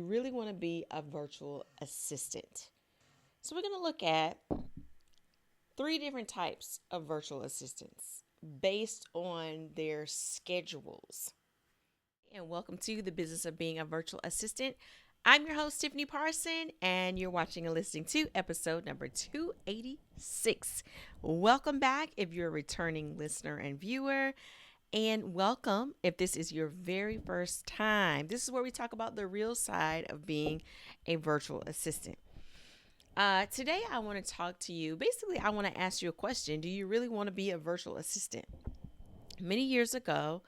really want to be a virtual assistant? So we're going to look at three different types of virtual assistants based on their schedules. And welcome to the business of being a virtual assistant. I'm your host, Tiffany Parson, and you're watching and listening to episode number 286. Welcome back if you're a returning listener and viewer. And welcome if this is your very first time. This is where we talk about the real side of being a virtual assistant. Today, I want to talk to you. Basically, I want to ask you a question. Do you really want to be a virtual assistant? Many years ago,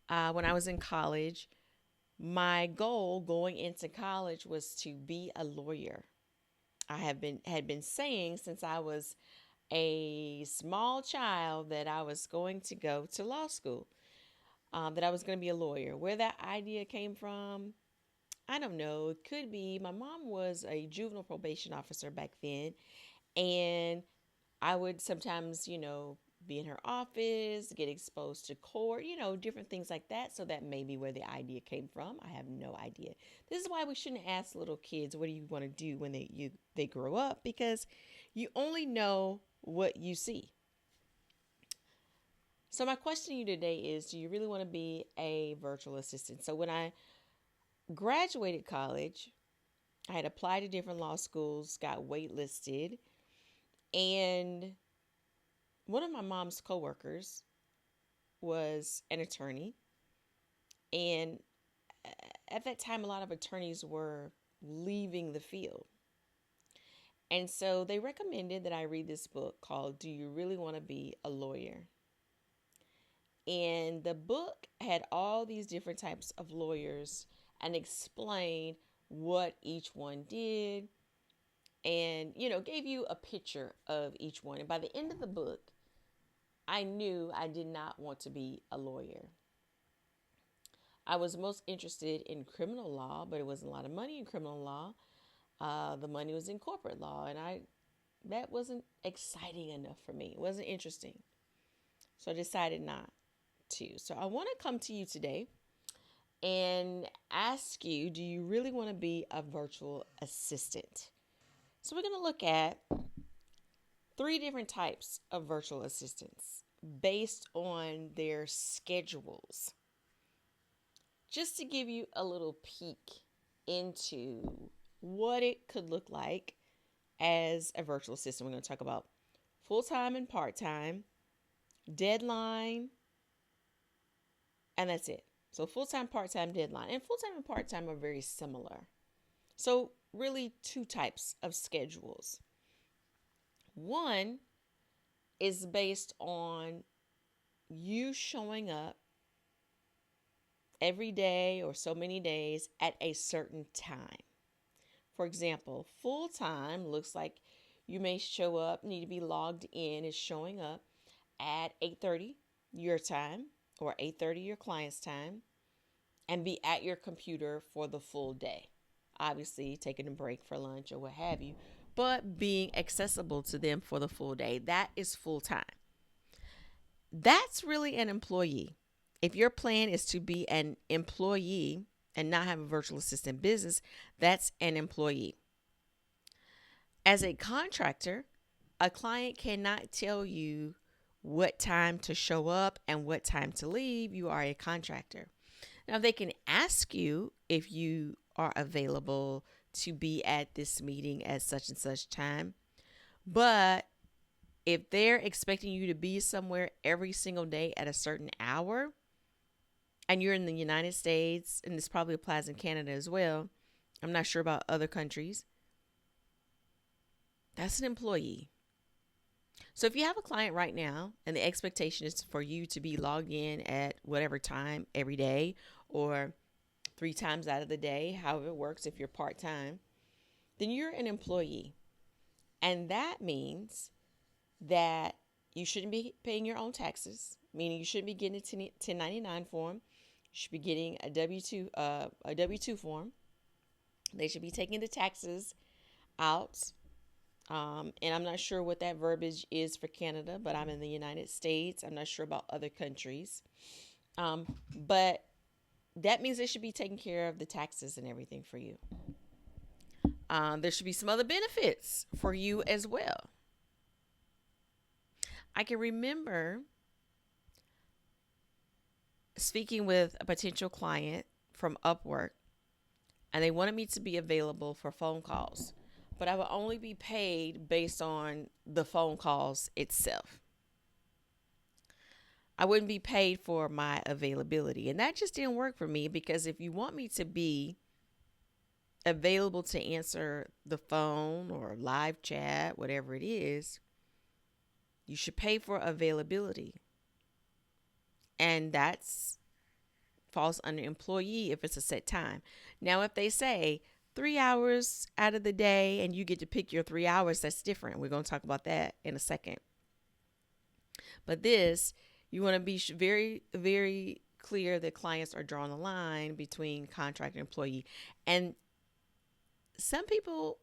when I was in college, my goal going into college was to be a lawyer. I had been saying since I was a small child that I was going to go to law school, that I was going to be a lawyer. Where that idea came from, I don't know. It could be my mom was a juvenile probation officer back then, and I would sometimes, be in her office, get exposed to court, different things like that. So that may be where the idea came from. I have no idea. This is why we shouldn't ask little kids, what do you want to do when they grow up? Because you only know what you see. So my question to you today is, do you really want to be a virtual assistant? So when I graduated college, I had applied to different law schools, got waitlisted, and one of my mom's coworkers was an attorney. And at that time, a lot of attorneys were leaving the field. And so they recommended that I read this book called Do You Really Want to Be a Lawyer? And the book had all these different types of lawyers and explained what each one did and, gave you a picture of each one. And by the end of the book, I knew I did not want to be a lawyer. I was most interested in criminal law, but it wasn't a lot of money in criminal law. The money was in corporate law, and that wasn't exciting enough for me. It wasn't interesting. So I decided not to. So I want to come to you today and ask you, do you really want to be a virtual assistant? So we're going to look at three different types of virtual assistants based on their schedules. Just to give you a little peek into what it could look like as a virtual assistant. We're going to talk about full-time and part-time, deadline, and that's it. So full-time, part-time, deadline. And full-time and part-time are very similar. So really two types of schedules. One is based on you showing up every day or so many days at a certain time. For example, full-time looks like you may show up, need to be logged in, is showing up at 8:30 your time or 8:30 your client's time and be at your computer for the full day. Obviously, taking a break for lunch or what have you, but being accessible to them for the full day. That is full-time. That's really an employee. If your plan is to be an employee and not have a virtual assistant business, that's an employee. As a contractor, a client cannot tell you what time to show up and what time to leave. You are a contractor. Now, they can ask you if you are available to be at this meeting at such and such time, but if they're expecting you to be somewhere every single day at a certain hour, and you're in the United States, and this probably applies in Canada as well, I'm not sure about other countries, that's an employee. So if you have a client right now, and the expectation is for you to be logged in at whatever time every day, or 3 times out of the day, however it works if you're part-time, then you're an employee. And that means that you shouldn't be paying your own taxes, meaning you shouldn't be getting a 1099 form. You should be getting a W-2 form. They should be taking the taxes out. And I'm not sure what that verbiage is for Canada, but I'm in the United States. I'm not sure about other countries. But that means they should be taking care of the taxes and everything for you. There should be some other benefits for you as well. I can remember speaking with a potential client from Upwork, and they wanted me to be available for phone calls, but I would only be paid based on the phone calls itself. I wouldn't be paid for my availability. And that just didn't work for me, because if you want me to be available to answer the phone or live chat, whatever it is, you should pay for availability. And that's falls under employee if it's a set time. Now, if they say 3 hours out of the day and you get to pick your 3 hours, that's different. We're going to talk about that in a second. But this, you want to be very, very clear that clients are drawing a line between contract and employee. And some people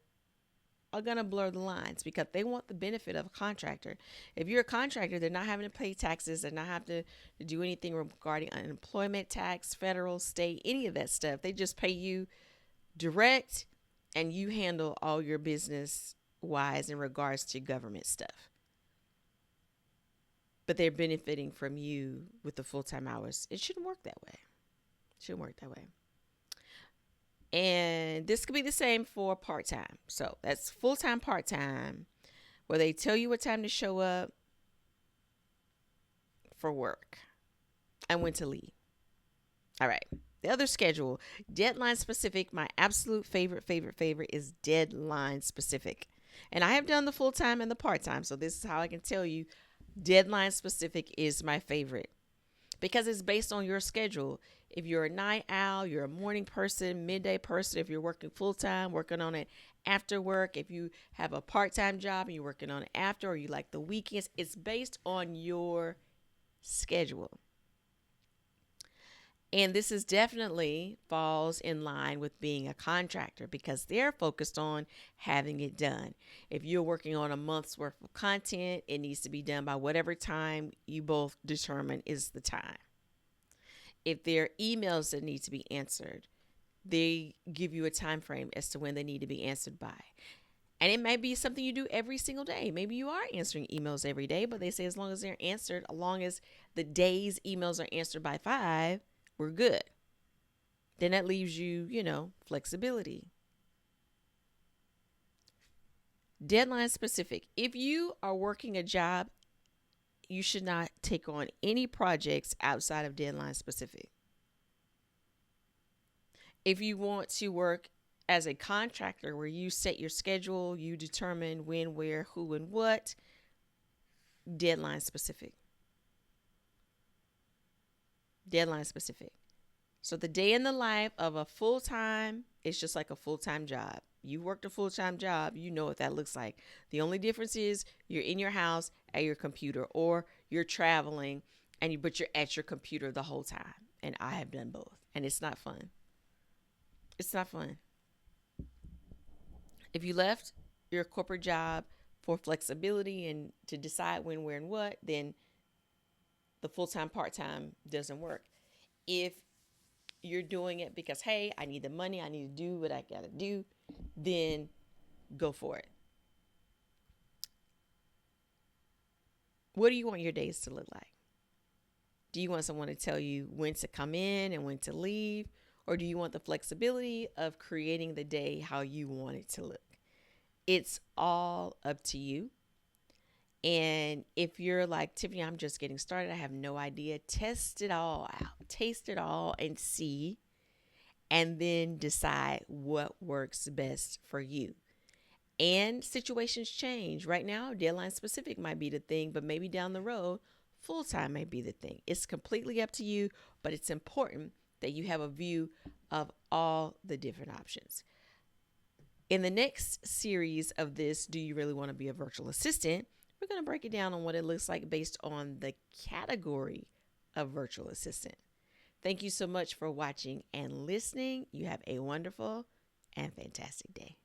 are going to blur the lines because they want the benefit of a contractor. If you're a contractor, they're not having to pay taxes. They're not having to do anything regarding unemployment tax, federal, state, any of that stuff. They just pay you direct, and you handle all your business wise in regards to government stuff. But they're benefiting from you with the full-time hours. It shouldn't work that way. It shouldn't work that way. And this could be the same for part-time. So that's full-time, part-time, where they tell you what time to show up for work and when to leave. All right. The other schedule, deadline specific. My absolute favorite is deadline specific. And I have done the full-time and the part-time. So this is how I can tell you deadline specific is my favorite, because it's based on your schedule. If you're a night owl, you're a morning person, midday person. If you're working full-time, working on it after work. If you have a part-time job and you're working on it after, or you like the weekends, it's based on your schedule. And this is definitely falls in line with being a contractor, because they're focused on having it done. If you're working on a month's worth of content, it needs to be done by whatever time you both determine is the time. If there are emails that need to be answered, they give you a time frame as to when they need to be answered by. And it may be something you do every single day. Maybe you are answering emails every day, but they say as long as they're answered, as long as the day's emails are answered by 5, we're good. Then that leaves you, flexibility. Deadline specific. If you are working a job, you should not take on any projects outside of deadline specific. If you want to work as a contractor where you set your schedule, you determine when, where, who, and what, deadline specific. Deadline specific. So the day in the life of a full-time is just like a full-time job. You worked a full-time job, you know what that looks like. The only difference is you're in your house at your computer, or you're traveling but you're at your computer the whole time. And I have done both, and it's not fun. It's not fun. If you left your corporate job for flexibility and to decide when, where, and what, then the full-time, part-time doesn't work. If you're doing it because, hey, I need the money, I need to do what I got to do, then go for it. What do you want your days to look like? Do you want someone to tell you when to come in and when to leave? Or do you want the flexibility of creating the day how you want it to look? It's all up to you. And if you're like, Tiffany, I'm just getting started, I have no idea, test it all out, taste it all and see, and then decide what works best for you. And situations change. Right now, deadline specific might be the thing, but maybe down the road, full-time may be the thing. It's completely up to you, but it's important that you have a view of all the different options. In the next series of this, Do You Really Want to Be a Virtual Assistant? We're going to break it down on what it looks like based on the category of virtual assistant. Thank you so much for watching and listening. You have a wonderful and fantastic day.